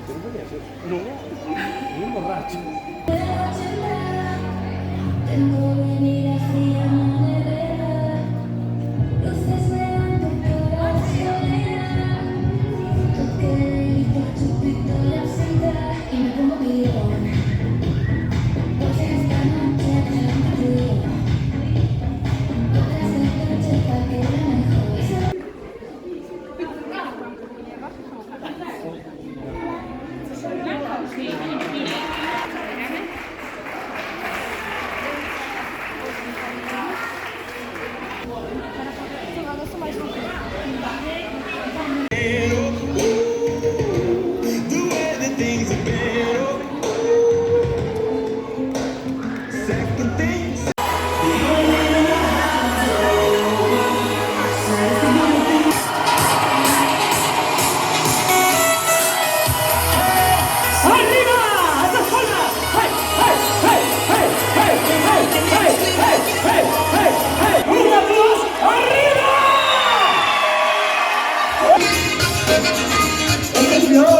Un borracho. Tengo venir así a la nevera, luces neón de toda la soledad, toque el chupito de absenta y me pongo pibón, porque esta noche te lo pido, otras de noche pa' que la mejor. ¡Arriba!